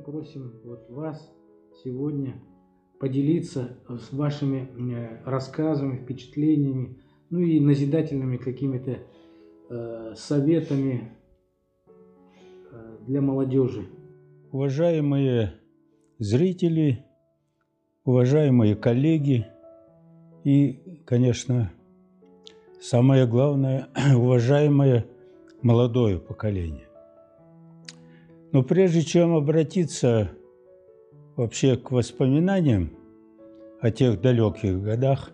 попросим вот вас сегодня поделиться с вашими рассказами, впечатлениями, ну и назидательными какими-то советами для молодежи. Уважаемые зрители, уважаемые коллеги и, конечно, самое главное, уважаемое молодое поколение. Но прежде чем обратиться вообще к воспоминаниям о тех далеких годах,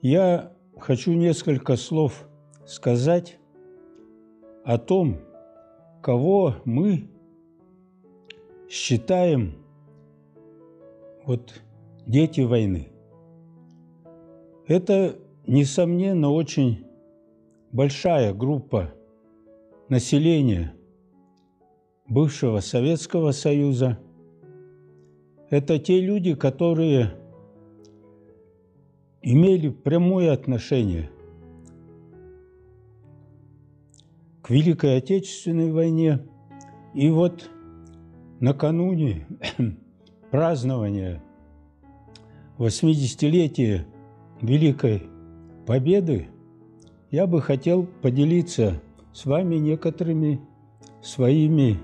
я хочу несколько слов сказать о том, кого мы считаем дети войны. Это, несомненно, очень большая группа населения бывшего Советского Союза. Это те люди, которые имели прямое отношение к Великой Отечественной войне. И вот накануне празднования 80-летия Великой Победы я бы хотел поделиться с вами некоторыми своими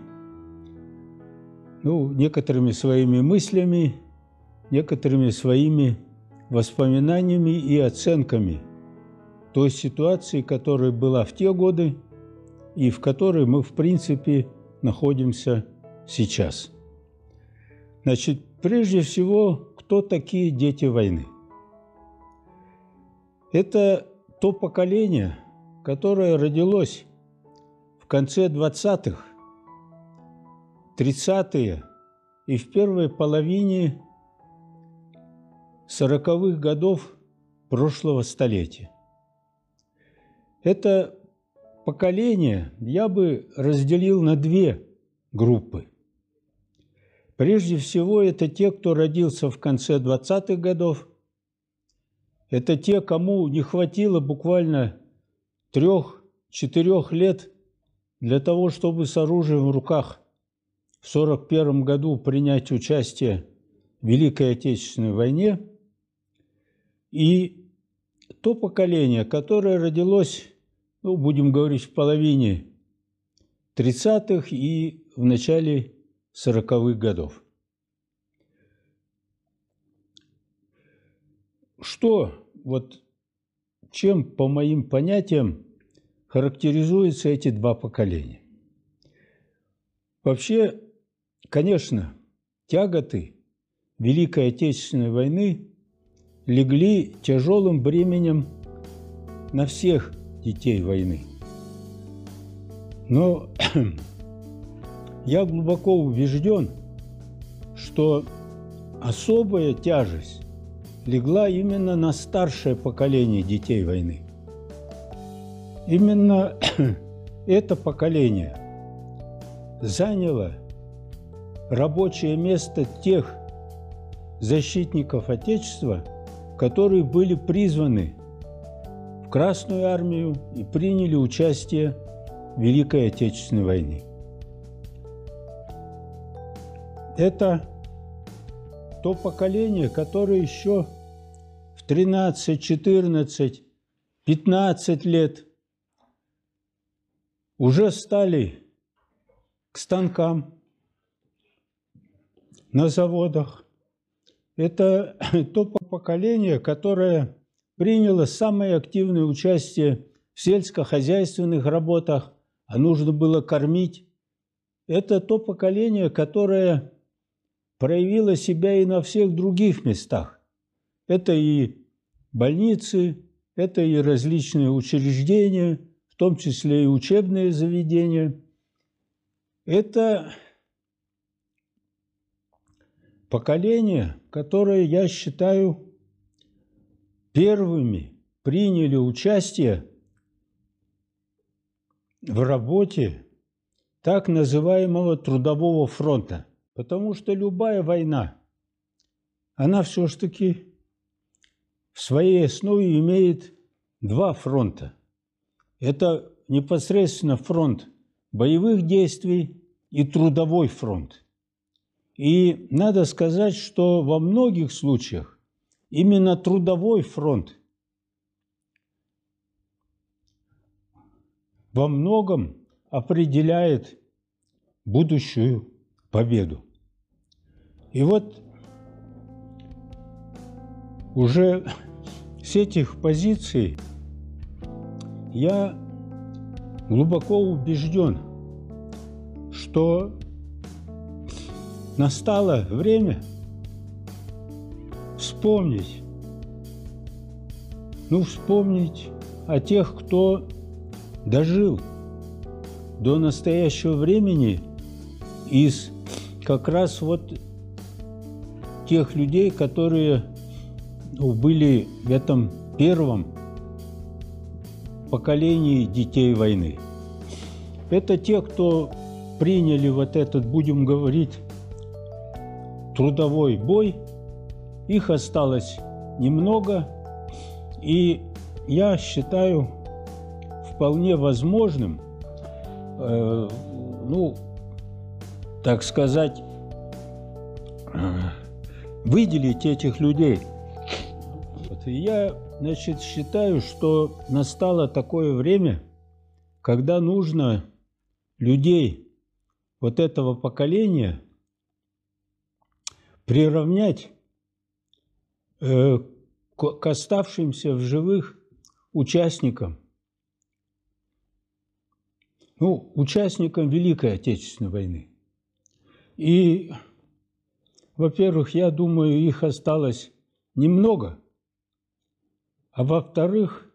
мыслями, некоторыми своими воспоминаниями и оценками той ситуации, которая была в те годы и в которой мы, в принципе, находимся сейчас. Значит, прежде всего, кто такие дети войны? Это то поколение, которое родилось в конце 20-х, 30-е и в первой половине 40-х годов прошлого столетия. Это поколение я бы разделил на две группы. Прежде всего, это те, кто родился в конце 20-х годов. Это те, кому не хватило буквально 3-4 лет для того, чтобы с оружием в руках в 1941 году принять участие в Великой Отечественной войне. И то поколение, которое родилось, будем говорить, в половине 30-х и в начале 40-х годов. Чем, по моим понятиям, характеризуются эти два поколения? Вообще, конечно, тяготы Великой Отечественной войны легли тяжелым бременем на всех детей войны. Но я глубоко убежден, что особая тяжесть легла именно на старшее поколение детей войны. Именно это поколение заняло рабочее место тех защитников Отечества, которые были призваны в Красную армию и приняли участие в Великой Отечественной войне. Это то поколение, которое еще в 13, 14, 15 лет уже стали к станкам на заводах. Это то поколение, которое приняло самое активное участие в сельскохозяйственных работах, а нужно было кормить. Это то поколение, которое проявило себя и на всех других местах. Это и больницы, это и различные учреждения, в том числе и учебные заведения. Это поколение, которое, я считаю, первыми приняли участие в работе так называемого Трудового фронта. Потому что любая война, она все-таки в своей основе имеет два фронта. Это непосредственно фронт боевых действий и трудовой фронт. И надо сказать, что во многих случаях именно трудовой фронт во многом определяет будущую победу. И вот уже с этих позиций я глубоко убежден, что настало время вспомнить о тех, кто дожил до настоящего времени из как раз вот тех людей, которые были в этом первом поколении детей войны. Это те, кто приняли вот этот, будем говорить, трудовой бой. Их осталось немного, и я считаю вполне возможным, так сказать, выделить этих людей. И я, считаю, что настало такое время, когда нужно людей вот этого поколения приравнять к оставшимся в живых участникам, участникам Великой Отечественной войны. И, во-первых, я думаю, их осталось немного, а во-вторых,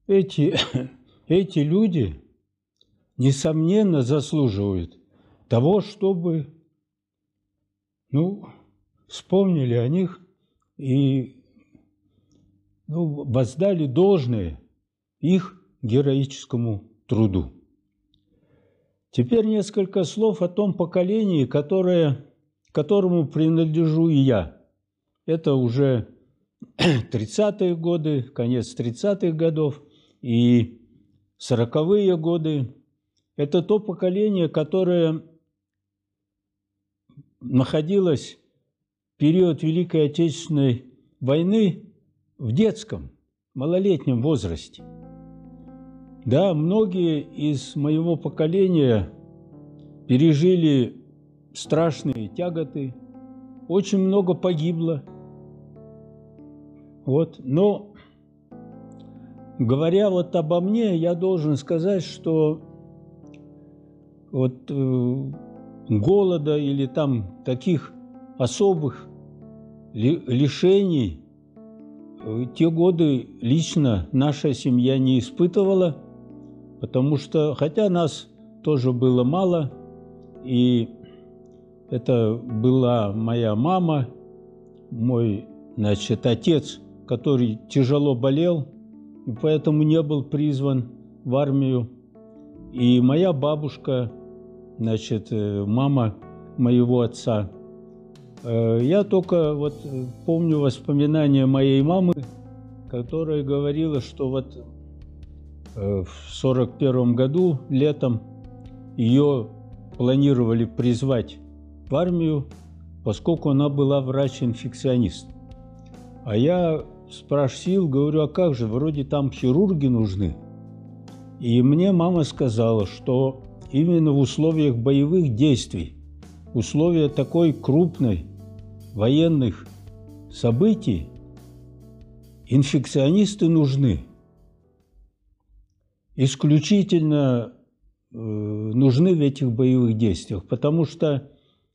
эти люди, несомненно, заслуживают того, чтобы, вспомнили о них и воздали должное их героическому труду. Теперь несколько слов о том поколении, которому принадлежу и я. Это уже 30-е годы, конец 30-х годов и 40-е годы. Это то поколение, которое находилось в период Великой Отечественной войны в детском, малолетнем возрасте. Да, многие из моего поколения пережили страшные тяготы, очень много погибло. Но, говоря обо мне, я должен сказать, что голода или таких особых лишений те годы лично наша семья не испытывала, потому что, хотя нас тоже было мало, и это была моя мама, мой, отец, который тяжело болел, и поэтому не был призван в армию, и моя бабушка, мама моего отца. Я только помню воспоминания моей мамы, которая говорила, что в 1941 году летом ее планировали призвать в армию, поскольку она была врач-инфекционист. А я спросил, говорю, а как же, вроде там хирурги нужны. И мне мама сказала, что именно в условиях боевых действий, условия такой крупной военных событий, инфекционисты нужны. Исключительно нужны в этих боевых действиях, потому что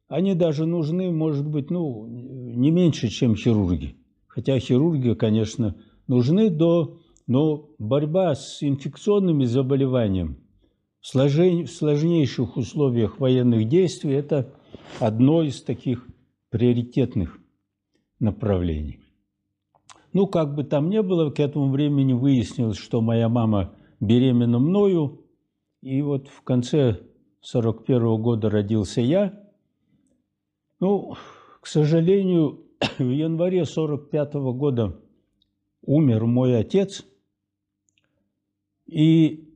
они даже нужны, может быть, не меньше, чем хирурги. Хотя хирурги, конечно, нужны, но борьба с инфекционными заболеваниями в сложнейших условиях военных действий – это одно из таких приоритетных направлений. Как бы там ни было, к этому времени выяснилось, что моя мама беременна мною, и в конце 1941 года родился я. К сожалению, в январе 1945 года умер мой отец, и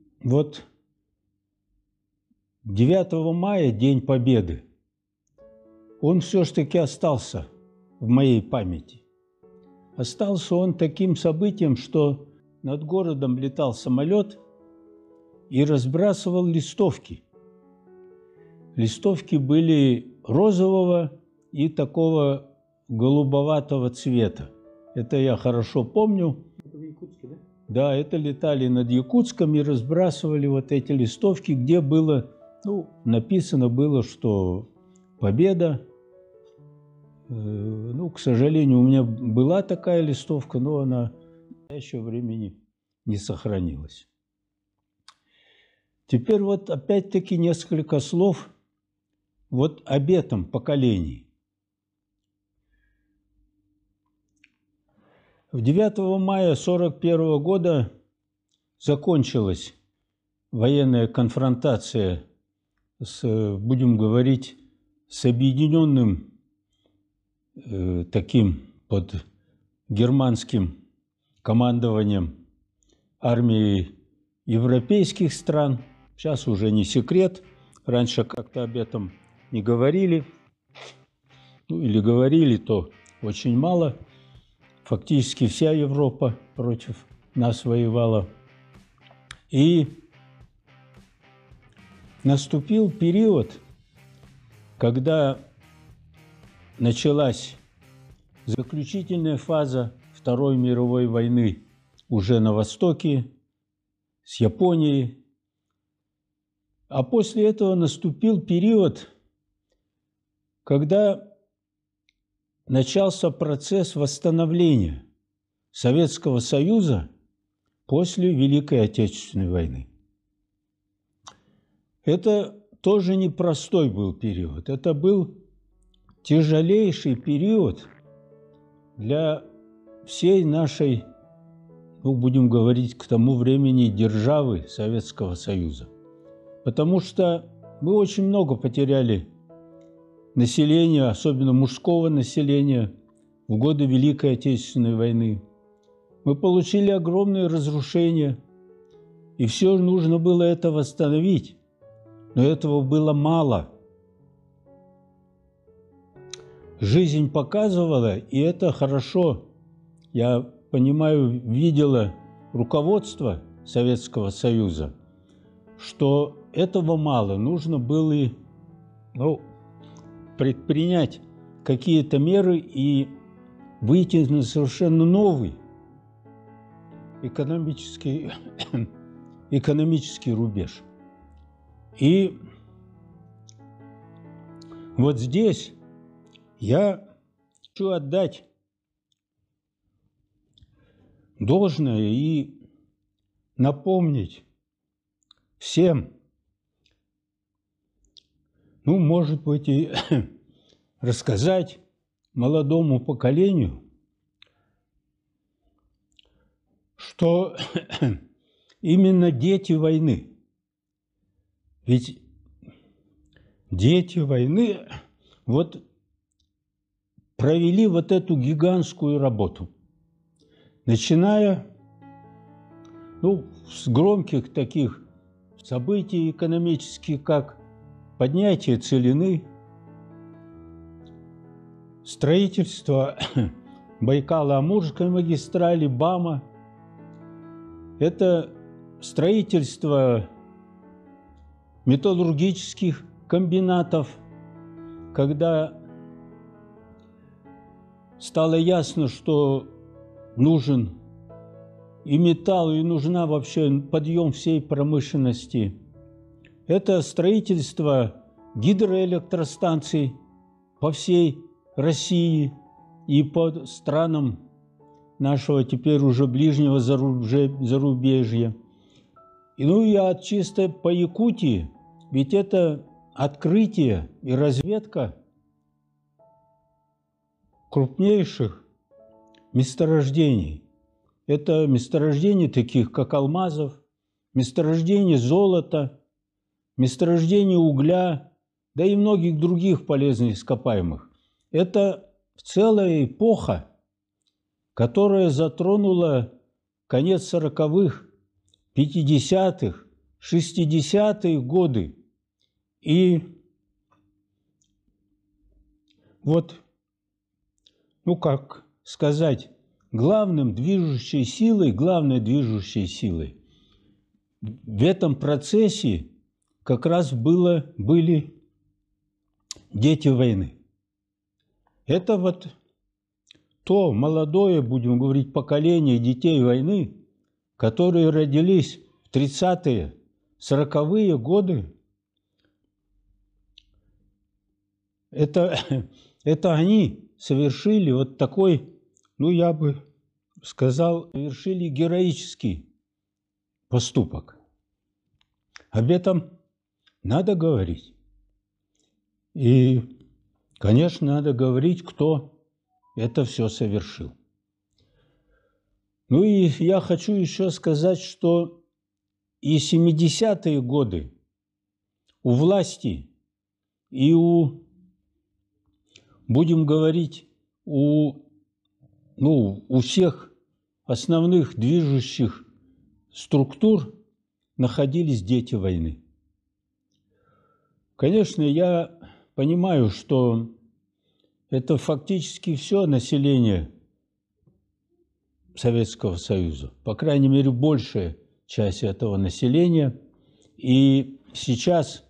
9 мая, День Победы, он все-таки остался в моей памяти. Остался он таким событием, что над городом летал самолет и разбрасывал листовки. Листовки были розового и такого голубоватого цвета. Это я хорошо помню. Это в Якутске, да? Да, это летали над Якутском и разбрасывали вот эти листовки, где было, написано было, что победа. К сожалению, у меня была такая листовка, но она в настоящее время не сохранилась. Теперь вот опять-таки несколько слов вот об этом поколении. 9 мая 1941 года закончилась военная конфронтация будем говорить, с объединенным таким под германским командованием армии европейских стран. Сейчас уже не секрет. Раньше как-то об этом не говорили. Или говорили, то очень мало. Фактически вся Европа против нас воевала. И наступил период, когда началась заключительная фаза Второй мировой войны уже на Востоке, с Японией. А после этого наступил период, когда начался процесс восстановления Советского Союза после Великой Отечественной войны. Это тоже непростой был период. Это был тяжелейший период для всей нашей, будем говорить, к тому времени державы Советского Союза. Потому что мы очень много потеряли населения, особенно мужского населения, в годы Великой Отечественной войны. Мы получили огромные разрушения, и все нужно было это восстановить. Но этого было мало. Жизнь показывала, и это хорошо, я понимаю, видела руководство Советского Союза, что этого мало, нужно было предпринять какие-то меры и выйти на совершенно новый экономический рубеж. И вот здесь я хочу отдать должное и напомнить всем, может быть, и рассказать молодому поколению, что именно дети войны, ведь дети войны провели эту гигантскую работу, начиная с громких таких событий экономических, как поднятие Целины, строительство Байкало-Амурской магистрали, БАМа, это строительство металлургических комбинатов, когда стало ясно, что нужен и металл, и нужна вообще подъем всей промышленности. Это строительство гидроэлектростанций по всей России и по странам нашего теперь уже ближнего зарубежья. И чисто по Якутии, ведь это открытие и разведка крупнейших месторождений. Это месторождения таких, как алмазов, месторождения золота, месторождения угля, да и многих других полезных ископаемых. Это целая эпоха, которая затронула конец 40-х, 50-х, 60-е годы. И вот, ну как сказать, главной движущей силой в этом процессе как раз были дети войны. Это вот то молодое, будем говорить, поколение детей войны, которые родились в 30-е, 40-е годы. Это они совершили вот такой, ну я бы сказал, совершили героический поступок. Об этом надо говорить. И, конечно, надо говорить, кто это все совершил. Ну и я хочу еще сказать, что и 70-е годы у власти, и будем говорить, у всех основных движущих структур находились дети войны. Конечно, я понимаю, что это фактически все население Советского Союза, по крайней мере, большая часть этого населения. И сейчас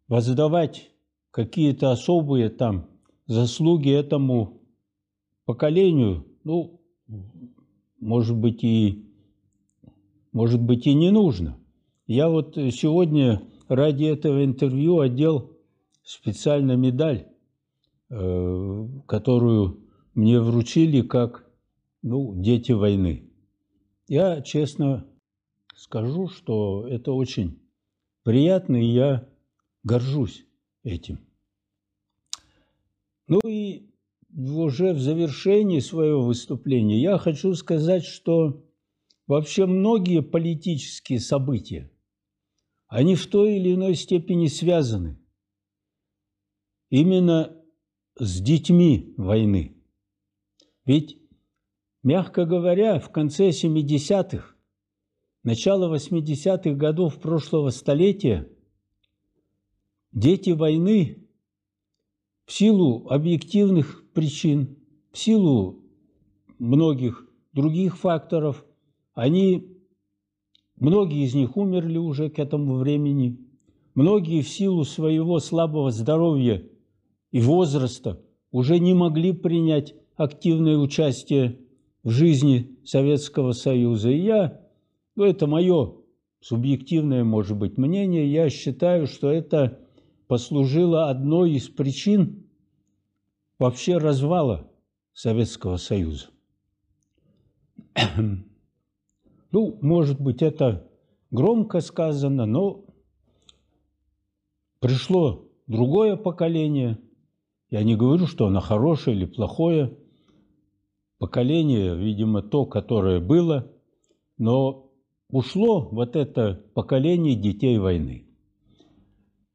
воздавать какие-то особые там заслуги этому поколению, ну, может быть, и не нужно. Я вот сегодня ради этого интервью одел специально медаль, которую мне вручили как, дети войны. Я честно скажу, что это очень приятно, и я горжусь этим. Ну и уже в завершении своего выступления я хочу сказать, что вообще многие политические события, они в той или иной степени связаны именно с детьми войны. Ведь, мягко говоря, в конце 70-х, начало 80-х годов прошлого столетия дети войны в силу объективных причин, в силу многих других факторов, многие из них умерли уже к этому времени, многие в силу своего слабого здоровья и возраста уже не могли принять активное участие в жизни Советского Союза. И это мое субъективное, может быть, мнение, я считаю, что это послужило одной из причин вообще развала Советского Союза. Может быть, это громко сказано, но пришло другое поколение. Я не говорю, что оно хорошее или плохое. Поколение, видимо, то, которое было, но ушло вот это поколение детей войны.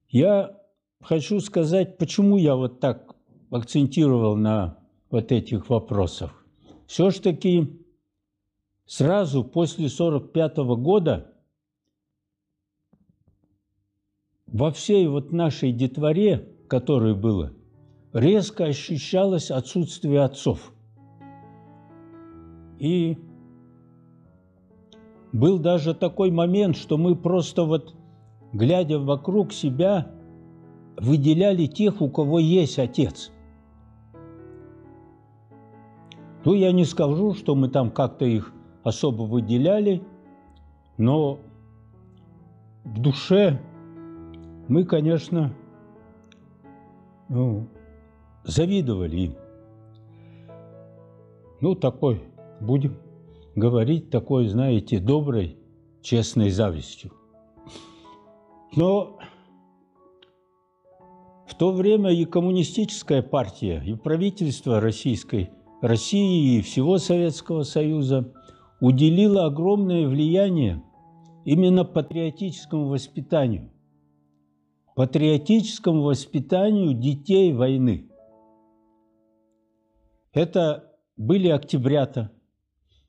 Я хочу сказать, почему я вот так акцентировал на вот этих вопросах. Все-таки сразу после 1945 года во всей вот нашей детворе, которая была, резко ощущалось отсутствие отцов. И был даже такой момент, что мы просто вот, глядя вокруг себя, выделяли тех, у кого есть отец. Я не скажу, что мы там как-то их особо выделяли, но в душе мы, конечно, завидовали им. Такой, будем говорить, такой, знаете, доброй, честной завистью. Но в то время и коммунистическая партия, и правительство России, и всего Советского Союза уделило огромное влияние именно патриотическому воспитанию детей войны. Это были октябрята,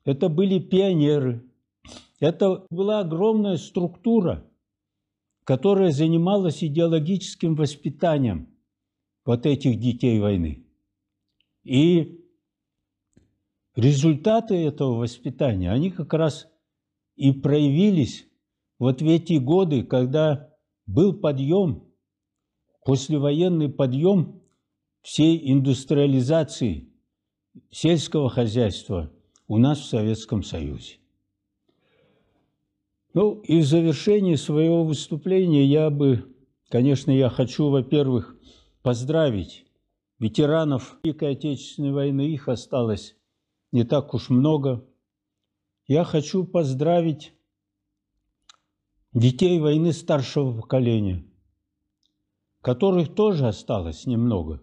это были пионеры, это была огромная структура, которая занималась идеологическим воспитанием вот этих детей войны. И результаты этого воспитания, они как раз и проявились вот в эти годы, когда был подъем, послевоенный подъем всей индустриализации сельского хозяйства у нас в Советском Союзе. Ну и в завершении своего выступления я хочу, во-первых, поздравить ветеранов Великой Отечественной войны, их осталось не так уж много. Я хочу поздравить детей войны старшего поколения, которых тоже осталось немного.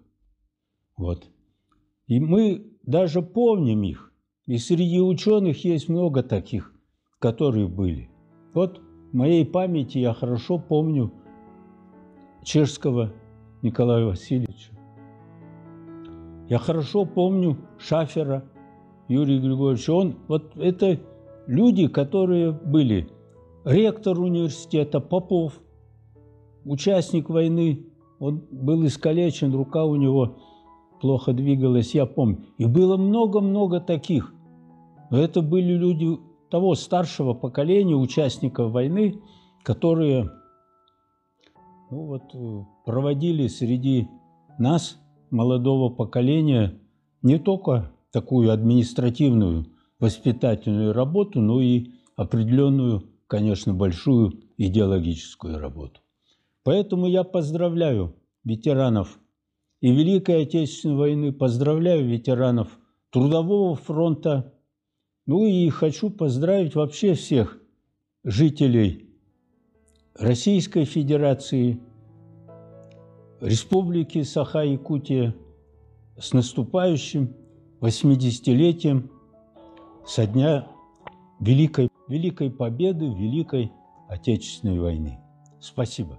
Вот. И мы даже помним их. И среди ученых есть много таких, которые были. Вот в моей памяти я хорошо помню Чешского Николая Васильевича. Я хорошо помню Шафера Юрия Григорьевича. Вот это люди, которые были. Ректор университета Попов, участник войны, он был искалечен, рука у него плохо двигалась, я помню. И было много-много таких. Но это были люди того старшего поколения, участников войны, которые проводили среди нас, молодого поколения, не только такую административную, воспитательную работу, но и определенную, конечно, большую идеологическую работу. Поэтому я поздравляю ветеранов и Великой Отечественной войны, поздравляю ветеранов Трудового фронта, ну и хочу поздравить вообще всех жителей Российской Федерации, Республики Саха-Якутия с наступающим 80-летием со дня Великой Победы, Великой Отечественной войны. Спасибо.